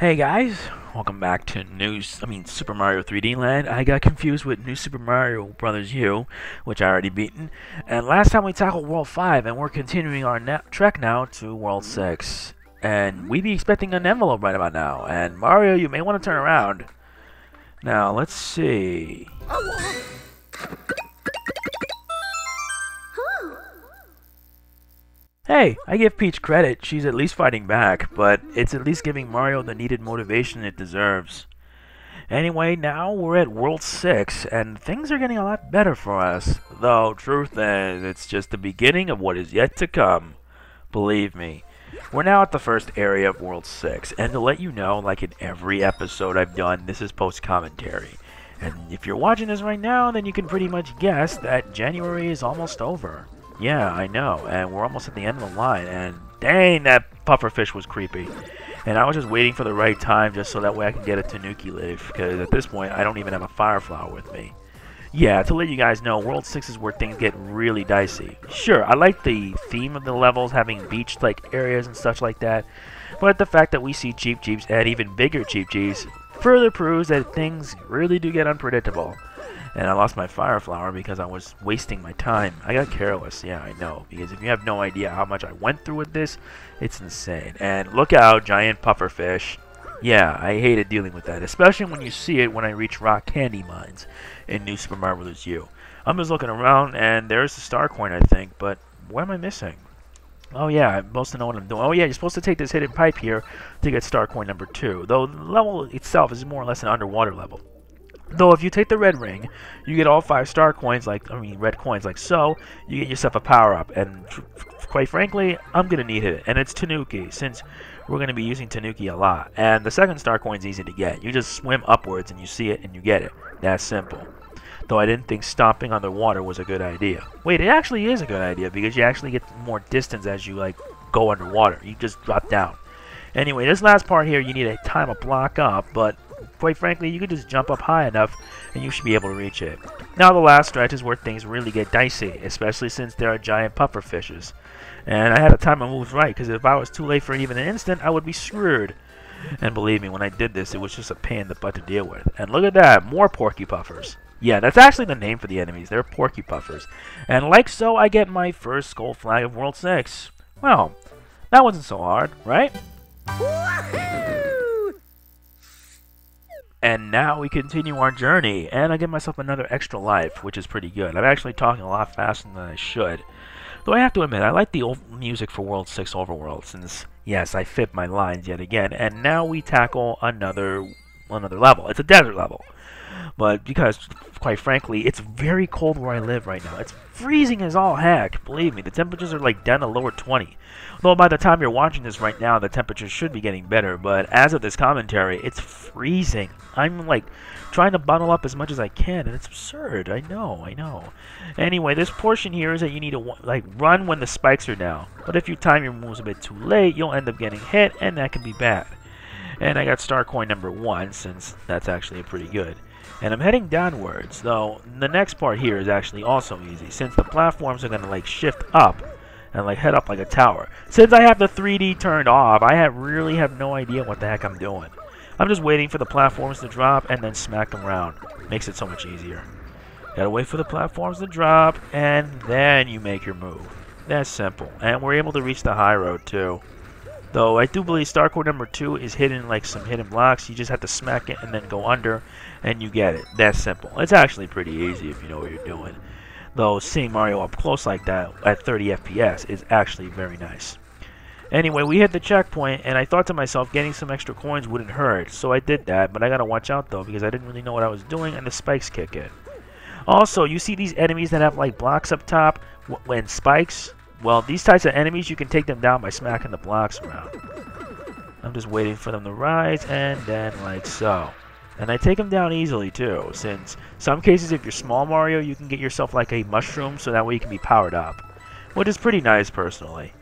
Hey guys, welcome back to Super Mario 3D Land. I got confused with New Super Mario Bros. U, which I already beaten. And last time we tackled World 5, and we're continuing our trek now to World 6. And we be expecting an envelope right about now. And Mario, you may want to turn around. Now, let's see. Hey, I give Peach credit. She's at least fighting back, but it's at least giving Mario the needed motivation it deserves. Anyway, now we're at World 6, and things are getting a lot better for us. Though, truth is, it's just the beginning of what is yet to come. Believe me. We're now at the first area of World 6, and to let you know, like in every episode I've done, this is post-commentary. And if you're watching this right now, then you can pretty much guess that January is almost over. Yeah, I know, and we're almost at the end of the line, and dang, that pufferfish was creepy. And I was just waiting for the right time just so that way I can get a Tanuki leaf, because at this point, I don't even have a fire flower with me. Yeah, to let you guys know, World 6 is where things get really dicey. Sure, I like the theme of the levels, having beach-like areas and such like that, but the fact that we see Cheep Cheeps and even bigger Cheep Cheeps further proves that things really do get unpredictable. And I lost my fire flower because I was wasting my time. I got careless, yeah, I know. Because if you have no idea how much I went through with this, it's insane. And look out, giant pufferfish. Yeah, I hated dealing with that, especially when you see it when I reach rock candy mines in New Super Mario Bros. U. I'm just looking around, and there's the star coin, I think, but what am I missing? Oh yeah, I'm supposed to know what I'm doing. Oh yeah, you're supposed to take this hidden pipe here to get star coin number 2. Though the level itself is more or less an underwater level. Though if you take the red ring, you get all 5 star coins, red coins like so, you get yourself a power-up, and quite frankly, I'm going to need it, and it's Tanuki, since we're going to be using Tanuki a lot. And the second star coin's easy to get. You just swim upwards and you see it and you get it. That's simple. Though I didn't think stomping underwater was a good idea. Wait, it actually is a good idea, because you actually get more distance as you, go underwater. You just drop down. Anyway, this last part here, you need to time a block up, but quite frankly, you can just jump up high enough and you should be able to reach it. Now the last stretch is where things really get dicey, especially since there are giant pufferfishes. And I had to time my moves right, because if I was too late for even an instant, I would be screwed. And believe me, when I did this, it was just a pain in the butt to deal with. And look at that, more porky puffers. Yeah, that's actually the name for the enemies. They're porky puffers. And like so, I get my first gold flag of World 6. Well, that wasn't so hard, right? And now we continue our journey, and I give myself another extra life, which is pretty good. I'm actually talking a lot faster than I should. Though I have to admit, I like the old music for World 6 Overworld, since, yes, I fit my lines yet again. And now we tackle another level. It's a desert level. But because, quite frankly, it's very cold where I live right now. It's freezing as all heck. Believe me, the temperatures are down to lower 20. Though by the time you're watching this right now, the temperatures should be getting better. But as of this commentary, it's freezing. I'm trying to bundle up as much as I can, and it's absurd. I know. Anyway, this portion here is that you need to run when the spikes are down. But if you time your moves a bit too late, you'll end up getting hit, and that can be bad. And I got star coin number 1, since that's actually pretty good. And I'm heading downwards, though the next part here is actually also easy, since the platforms are going to shift up and head up like a tower. Since I have the 3D turned off, I really have no idea what the heck I'm doing. I'm just waiting for the platforms to drop and then smack them around. Makes it so much easier. Gotta wait for the platforms to drop, and then you make your move. That's simple. And we're able to reach the high road too. Though I do believe star coin number 2 is hidden some hidden blocks. You just have to smack it and then go under, and you get it. That's simple. It's actually pretty easy if you know what you're doing. Though seeing Mario up close like that at 30 FPS is actually very nice. Anyway, we hit the checkpoint, and I thought to myself getting some extra coins wouldn't hurt, so I did that. But I gotta watch out though, because I didn't really know what I was doing, and the spikes kick in. Also, you see these enemies that have blocks up top when spikes? Well, these types of enemies, you can take them down by smacking the blocks around. I'm just waiting for them to rise, and then like so. And I take them down easily too, since some cases if you're small Mario, you can get yourself a mushroom, so that way you can be powered up. Which is pretty nice personally.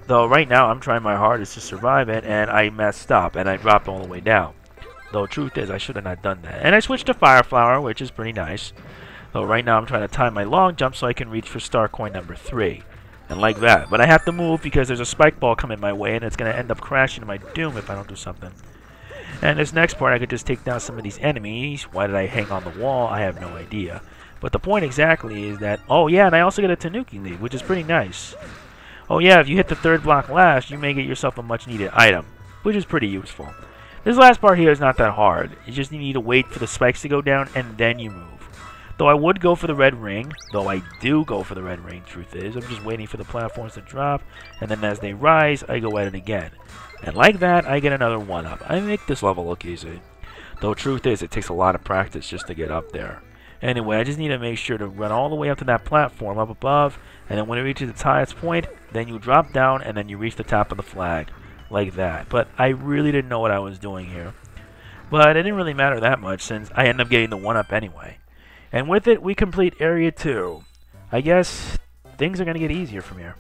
Though right now I'm trying my hardest to survive it, and I messed up, and I dropped all the way down. Though truth is, I should have not done that. And I switched to Fire Flower, which is pretty nice. Though right now I'm trying to time my long jump so I can reach for star coin number 3. And like that. But I have to move because there's a spike ball coming my way, and it's going to end up crashing to my doom if I don't do something. And this next part, I could just take down some of these enemies. Why did I hang on the wall? I have no idea. But the point exactly is that, oh yeah, and I also get a Tanuki lead, which is pretty nice. Oh yeah, if you hit the third block last, you may get yourself a much needed item, which is pretty useful. This last part here is not that hard. You just need to wait for the spikes to go down, and then you move. Though I would go for the red ring, though I do go for the red ring, truth is. I'm just waiting for the platforms to drop, and then as they rise, I go at it again. And like that, I get another 1-up. I make this level look easy. Though truth is, it takes a lot of practice just to get up there. Anyway, I just need to make sure to run all the way up to that platform up above, and then when it reaches its highest point, then you drop down, and then you reach the top of the flag. Like that. But I really didn't know what I was doing here. But it didn't really matter that much, since I ended up getting the 1-up anyway. And with it, we complete Area 2. I guess things are going to get easier from here.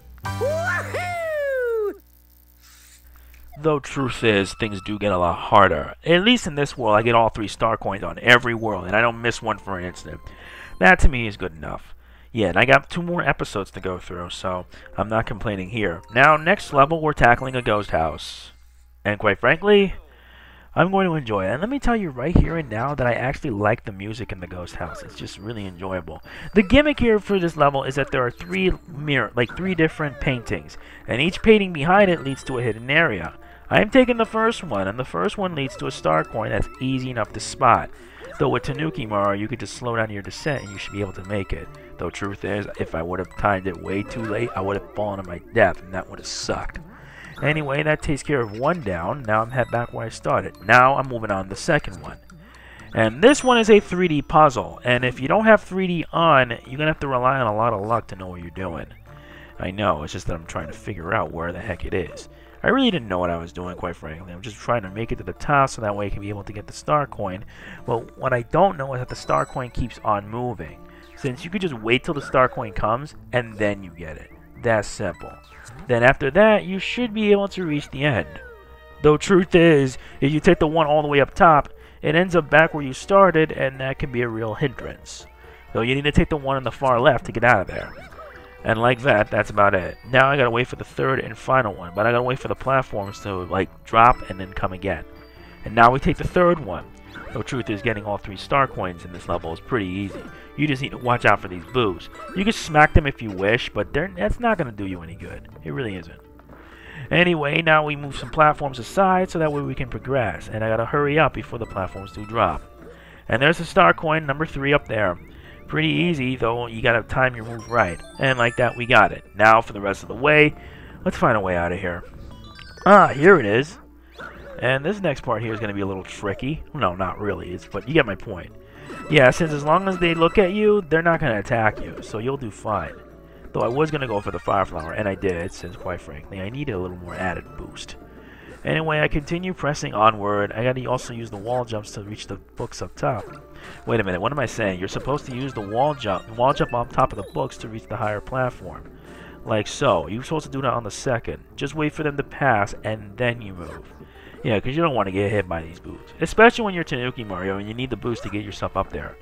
Though truth is, things do get a lot harder. At least in this world, I get all 3 star coins on every world, and I don't miss one for an instant. That to me is good enough. Yeah, and I got 2 more episodes to go through, so I'm not complaining here. Now, next level, we're tackling a ghost house. And quite frankly, I'm going to enjoy it. And let me tell you right here and now that I actually like the music in the ghost house. It's just really enjoyable. The gimmick here for this level is that there are 3 different paintings, and each painting behind it leads to a hidden area. I am taking the first one, and the first one leads to a star coin that's easy enough to spot. Though with Tanuki Mario, you could just slow down your descent and you should be able to make it. Though truth is, if I would have timed it way too late, I would have fallen to my death, and that would have sucked. Anyway, that takes care of 1 down. Now I'm head back where I started. Now I'm moving on to the second one. And this one is a 3D puzzle. And if you don't have 3D on, you're going to have to rely on a lot of luck to know what you're doing. I know, it's just that I'm trying to figure out where the heck it is. I really didn't know what I was doing, quite frankly. I'm just trying to make it to the top so that way I can be able to get the star coin. Well, what I don't know is that the star coin keeps on moving. Since you could just wait till the star coin comes, and then you get it. That's simple. Then after that, you should be able to reach the end. Though truth is, if you take the one all the way up top, it ends up back where you started, and that can be a real hindrance. Though you need to take the one on the far left to get out of there. And like that, that's about it. Now I gotta wait for the third and final one, but I gotta wait for the platforms to like drop and then come again. And now we take the third one. Though truth is, getting all 3 star coins in this level is pretty easy. You just need to watch out for these boos. You can smack them if you wish, but that's not gonna do you any good. It really isn't. Anyway, now we move some platforms aside so that way we can progress. And I gotta hurry up before the platforms do drop. And there's the star coin, number 3 up there. Pretty easy, though you gotta time your move right. And like that, we got it. Now for the rest of the way, let's find a way out of here. Ah, here it is. And this next part here is gonna be a little tricky. No, not really, but you get my point. Yeah, since as long as they look at you, they're not gonna attack you, so you'll do fine. Though I was gonna go for the fire flower, and I did, since quite frankly, I needed a little more added boost. Anyway, I continue pressing onward. I gotta also use the wall jumps to reach the books up top. Wait a minute, what am I saying? You're supposed to use the wall jump on top of the books to reach the higher platform. Like so. You're supposed to do that on the second. Just wait for them to pass, and then you move. Yeah, because you don't want to get hit by these boosts. Especially when you're Tanuki Mario and you need the boost to get yourself up there.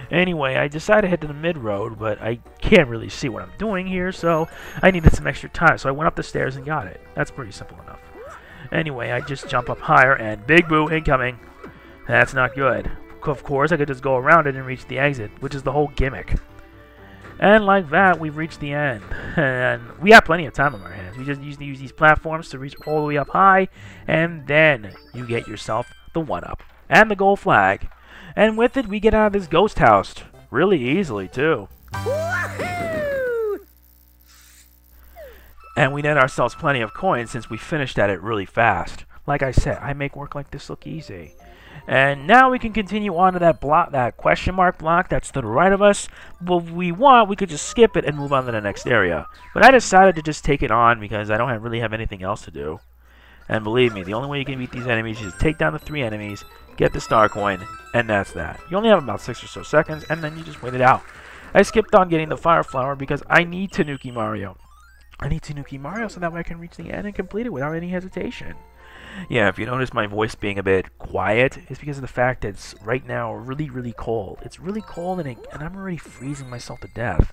Anyway, I decided to head to the mid-road, but I can't really see what I'm doing here, so I needed some extra time. So I went up the stairs and got it. That's pretty simple enough. Anyway, I just jump up higher, and big boo incoming. That's not good. Of course, I could just go around it and reach the exit, which is the whole gimmick. And like that, we've reached the end. And we have plenty of time on our hands. We just need to use these platforms to reach all the way up high, and then you get yourself the 1-up and the gold flag. And with it, we get out of this ghost house really easily, too. And we net ourselves plenty of coins since we finished at it really fast. Like I said, I make work like this look easy. And now we can continue on to that block, that question mark block that's to the right of us. But if we want, we could just skip it and move on to the next area. But I decided to just take it on because I don't really have anything else to do. And believe me, the only way you can beat these enemies is take down the 3 enemies, get the star coin, and that's that. You only have about 6 or so seconds, and then you just wait it out. I skipped on getting the fire flower because I need Tanuki Mario. I need Tanuki Mario so that way I can reach the end and complete it without any hesitation. Yeah, if you notice my voice being a bit quiet, it's because of the fact that it's right now really, really cold. It's really cold and I'm already freezing myself to death.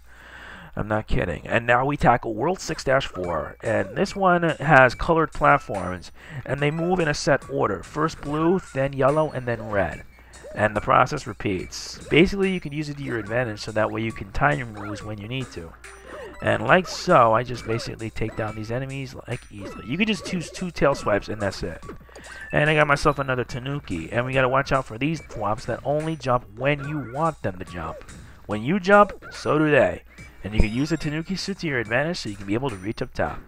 I'm not kidding. And now we tackle World 6-4, and this one has colored platforms, and they move in a set order. First blue, then yellow, and then red. And the process repeats. Basically, you can use it to your advantage, so that way you can time your moves when you need to. And like so, I just basically take down these enemies like easily. You can just choose 2 tail swipes, and that's it. And I got myself another Tanuki, and we gotta watch out for these flops that only jump when you want them to jump. When you jump, so do they. And you can use the Tanuki suit to your advantage so you can be able to reach up top.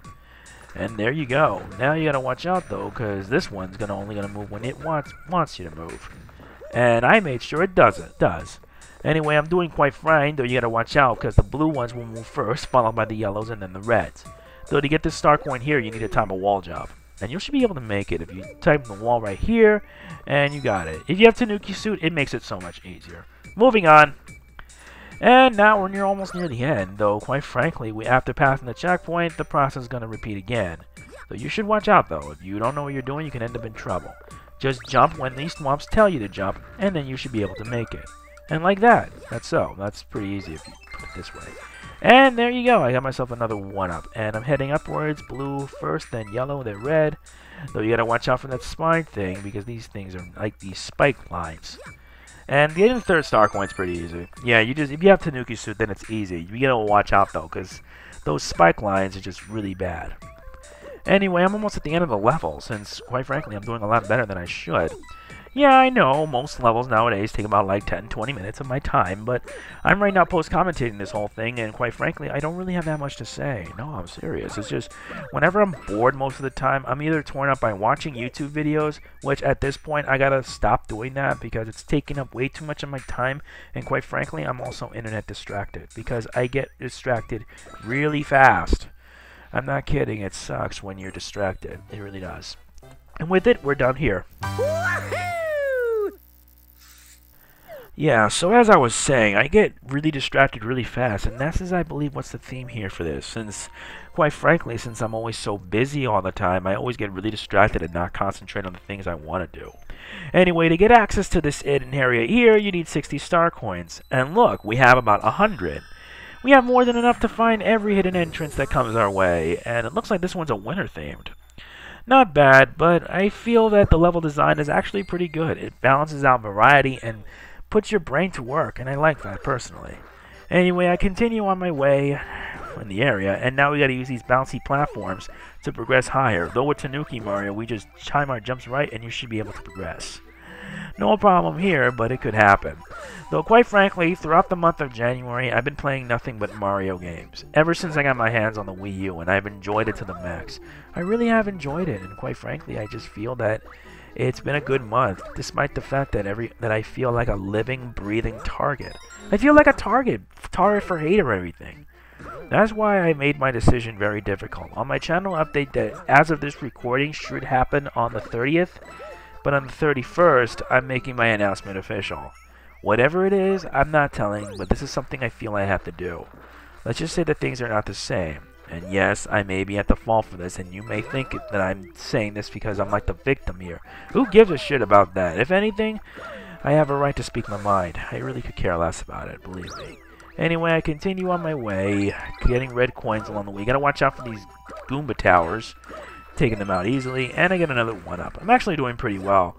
And there you go. Now you gotta watch out though, because this one's only gonna move when it wants you to move. And I made sure it does. Anyway, I'm doing quite fine, though you gotta watch out, because the blue ones will move first, followed by the yellows and then the reds. Though to get this star coin here, you need to time a wall jump. And you should be able to make it if you type the wall right here, and you got it. If you have Tanuki suit, it makes it so much easier. Moving on. And now we're almost near the end, though quite frankly, after passing the checkpoint, the process is going to repeat again. So you should watch out though. If you don't know what you're doing, you can end up in trouble. Just jump when these swamps tell you to jump, and then you should be able to make it. And like that. That's pretty easy if you put it this way. And there you go. I got myself another 1-up. And I'm heading upwards. Blue first, then yellow, then red. Though you gotta watch out for that spine thing, because these things are like these spike lines. And getting the 3rd star coin's pretty easy. Yeah, if you have Tanuki suit, then it's easy. You gotta watch out though, because those spike lines are just really bad. Anyway, I'm almost at the end of the level, since quite frankly I'm doing a lot better than I should. Yeah, I know, most levels nowadays take about like 10-20 minutes of my time, but I'm right now post-commentating this whole thing, and quite frankly, I don't really have that much to say. No, I'm serious. It's just, whenever I'm bored most of the time, I'm either torn up by watching YouTube videos, which at this point, I gotta stop doing that because it's taking up way too much of my time, and quite frankly, I'm also internet distracted, because I get distracted really fast. I'm not kidding, it sucks when you're distracted. It really does. And with it, we're done here. Yeah, so as I was saying, I get really distracted really fast, and that's I believe what's the theme here for this, since, quite frankly, since I'm always so busy all the time, I always get really distracted and not concentrate on the things I want to do. Anyway, to get access to this hidden area here, you need 60 star coins, and look, we have about 100. We have more than enough to find every hidden entrance that comes our way, and it looks like this one's a winter themed. Not bad, but I feel that the level design is actually pretty good. It balances out variety and puts your brain to work, and I like that personally. Anyway, I continue on my way in the area, and now we gotta use these bouncy platforms to progress higher. Though with Tanuki Mario, we just time our jumps right and you should be able to progress. No problem here, but it could happen. Though quite frankly, throughout the month of January, I've been playing nothing but Mario games. Ever since I got my hands on the Wii U, and I've enjoyed it to the max. I really have enjoyed it, and quite frankly, I just feel that it's been a good month, despite the fact that I feel like a living, breathing target. I feel like a target for hate or everything. That's why I made my decision very difficult. On my channel update that, as of this recording, should happen on the 30th, but on the 31st, I'm making my announcement official. Whatever it is, I'm not telling, but this is something I feel I have to do. Let's just say that things are not the same. And yes, I may be at the fault for this, and you may think that I'm saying this because I'm like the victim here. Who gives a shit about that? If anything, I have a right to speak my mind. I really could care less about it, believe me. Anyway, I continue on my way, getting red coins along the way. Gotta watch out for these Goomba towers, taking them out easily, and I get another 1-up. I'm actually doing pretty well.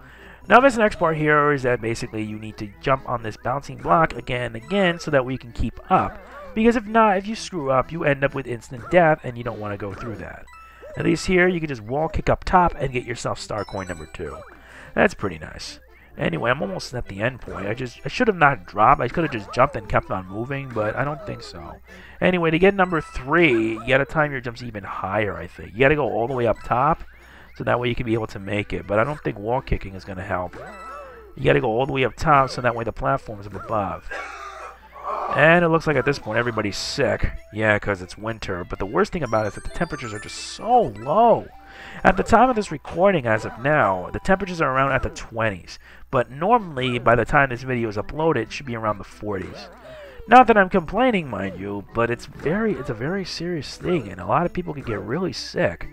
Now this next part here is that basically you need to jump on this bouncing block again and again so that we can keep up. Because if not, if you screw up, you end up with instant death, and you don't want to go through that. At least here, you can just wall kick up top and get yourself star coin number 2. That's pretty nice. Anyway, I'm almost at the end point. I should have not dropped. I could have just jumped and kept on moving, but I don't think so. Anyway, to get number 3, you gotta time your jumps even higher, I think. You gotta go all the way up top, so that way you can be able to make it. But I don't think wall kicking is gonna help. You gotta go all the way up top, so that way the platforms are above. And it looks like at this point everybody's sick. Yeah, because it's winter. But the worst thing about it is that the temperatures are just so low. At the time of this recording, as of now, the temperatures are around at the 20s. But normally, by the time this video is uploaded, it should be around the 40s. Not that I'm complaining, mind you, but it's a very serious thing, and a lot of people can get really sick.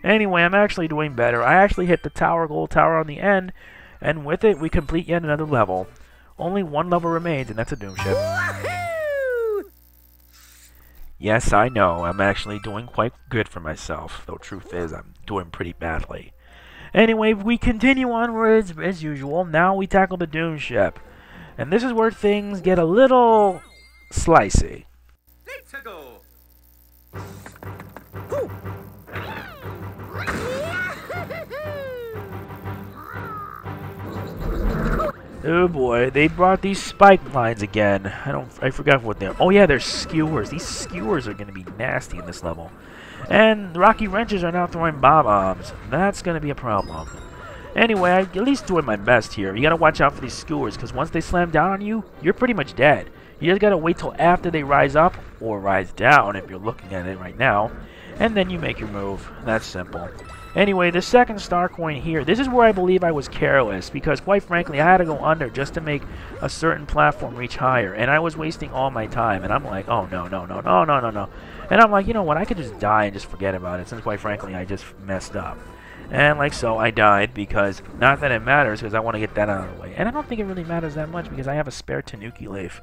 Anyway, I'm actually doing better. I actually hit the gold tower on the end, and with it, we complete yet another level. Only one level remains, and that's a Doom ship. Yes, I know, I'm actually doing quite good for myself, though truth is I'm doing pretty badly. Anyway, we continue onwards as usual. Now we tackle the Doom ship. And this is where things get a little slicey. Let's go. Oh boy, they brought these spike lines again. I forgot what they're. Oh yeah, they're skewers. These skewers are going to be nasty in this level. And the rocky wrenches are now throwing bombs. That's going to be a problem. Anyway, I'm at least doing my best here. You got to watch out for these skewers, because once they slam down on you, you're pretty much dead. You just got to wait till after they rise up, or rise down if you're looking at it right now, and then you make your move. That's simple. Anyway, the second star coin here, this is where I believe I was careless, because quite frankly, I had to go under just to make a certain platform reach higher, and I was wasting all my time, and I'm like, oh no, no, no, no, no, no, no. And I'm like, you know what, I could just die and just forget about it, since quite frankly, I just messed up. And like so, I died, because, not that it matters, because I want to get that out of the way. And I don't think it really matters that much, because I have a spare Tanuki leaf.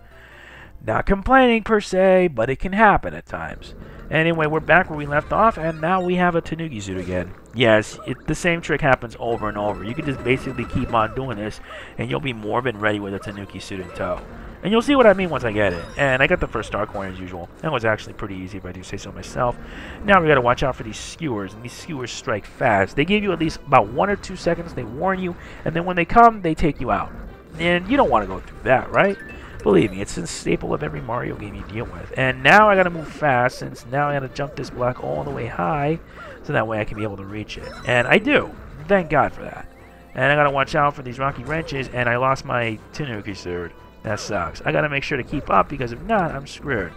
Not complaining per se, but it can happen at times. Anyway, we're back where we left off, and now we have a Tanuki suit again. Yes, the same trick happens over and over. You can just basically keep on doing this, and you'll be more than ready with a Tanuki suit in tow. And you'll see what I mean once I get it. And I got the first star coin as usual. That was actually pretty easy if I do say so myself. Now we gotta watch out for these skewers, and these skewers strike fast. They give you at least about 1 or 2 seconds, they warn you, and then when they come, they take you out. And you don't want to go through that, right? Believe me, it's a staple of every Mario game you deal with. And now I gotta move fast, since now I gotta jump this block all the way high, so that way I can be able to reach it. And I do. Thank God for that. And I gotta watch out for these rocky wrenches, and I lost my Tanuki sword. That sucks. I gotta make sure to keep up, because if not, I'm screwed.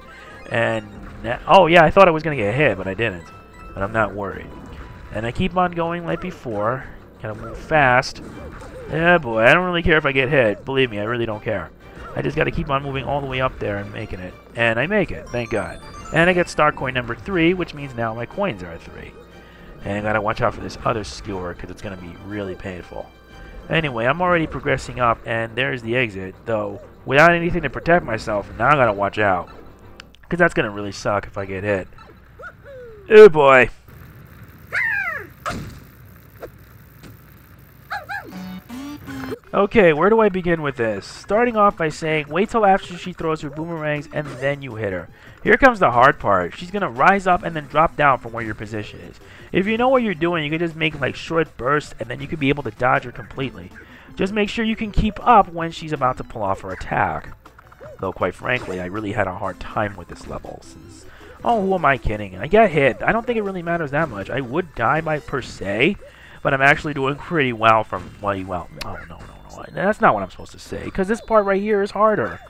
And, oh yeah, I thought I was gonna get hit, but I didn't. But I'm not worried. And I keep on going like before. Gotta move fast. Yeah, boy, I don't really care if I get hit. Believe me, I really don't care. I just got to keep on moving all the way up there and making it. And I make it, thank God. And I get star coin number 3, which means now my coins are at 3. And I got to watch out for this other skewer, because it's going to be really painful. Anyway, I'm already progressing up, and there's the exit. Though, without anything to protect myself, now I got to watch out. Because that's going to really suck if I get hit. Oh boy. Okay, where do I begin with this? Starting off by saying, wait till after she throws her boomerangs and then you hit her. Here comes the hard part. She's going to rise up and then drop down from where your position is. If you know what you're doing, you can just make like short bursts and then you can be able to dodge her completely. Just make sure you can keep up when she's about to pull off her attack. Though quite frankly, I really had a hard time with this level. Since, oh, who am I kidding? I get hit. I don't think it really matters that much. I would die by per se, but I'm actually doing pretty well from, well, oh no. That's not what I'm supposed to say, because this part right here is harder.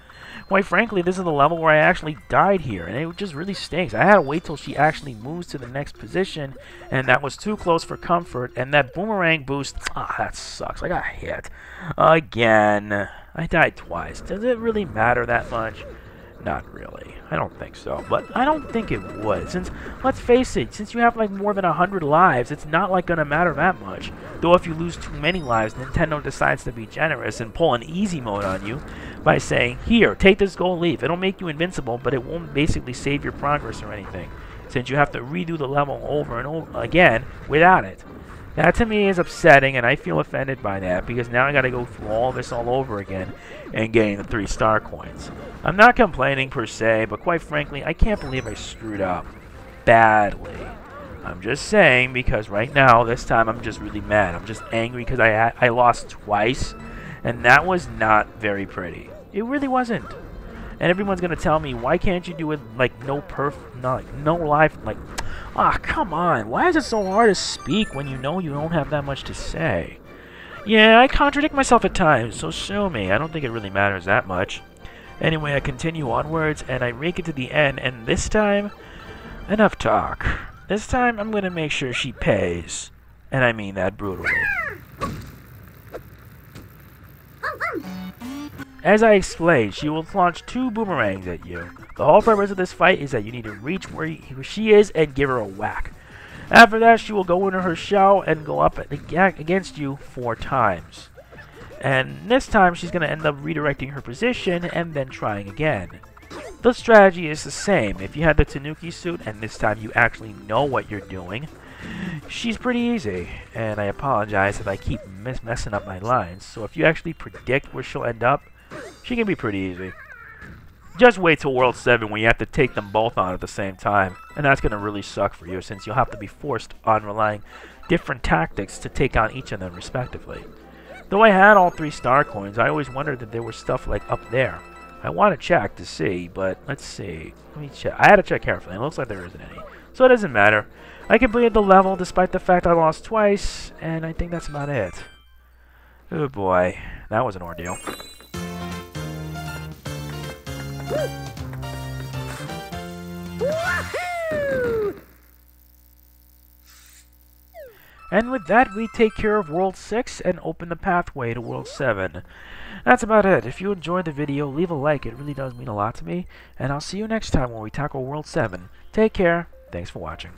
Quite frankly, this is the level where I actually died here, and it just really stinks. I had to wait till she actually moves to the next position, and that was too close for comfort, and that boomerang boost, that sucks. I got hit. Again. I died twice. Does it really matter that much? Not really. I don't think so. But I don't think it would. Since, let's face it, since you have like more than 100 lives, it's not like gonna matter that much. Though if you lose too many lives, Nintendo decides to be generous and pull an easy mode on you by saying, here, take this gold leaf. It'll make you invincible, but it won't basically save your progress or anything, since you have to redo the level over and over again without it. That to me is upsetting, and I feel offended by that, because now I gotta go through all this all over again and getting the 3 star coins. I'm not complaining per se, but quite frankly, I can't believe I screwed up badly. I'm just saying, because right now, this time, I'm just really mad. I'm just angry because I lost twice, and that was not very pretty. It really wasn't. And everyone's gonna tell me, why can't you do it like no life, like, come on, why is it so hard to speak when you know you don't have that much to say? Yeah, I contradict myself at times, so sue me. I don't think it really matters that much. Anyway, I continue onwards, and I make it to the end, and this time, enough talk. This time, I'm gonna make sure she pays. And I mean that brutally. As I explained, she will launch 2 boomerangs at you. The whole purpose of this fight is that you need to reach where she is and give her a whack. After that, she will go into her shell and go up against you 4 times. And this time, she's going to end up redirecting her position and then trying again. The strategy is the same. If you had the Tanuki suit and this time you actually know what you're doing, she's pretty easy. And I apologize if I keep messing up my lines. So if you actually predict where she'll end up, she can be pretty easy. Just wait till World 7 when you have to take them both on at the same time. And that's going to really suck for you since you'll have to be forced on relying different tactics to take on each of them respectively. Though I had all 3 star coins, I always wondered that there was stuff like up there. I want to check to see, but let's see. Let me check. I had to check carefully. It looks like there isn't any. So it doesn't matter. I completed the level despite the fact I lost twice, and I think that's about it. Oh boy, that was an ordeal. And with that, we take care of World 6 and open the pathway to World 7. That's about it. If you enjoyed the video, leave a like. It really does mean a lot to me. And I'll see you next time when we tackle World 7. Take care. Thanks for watching.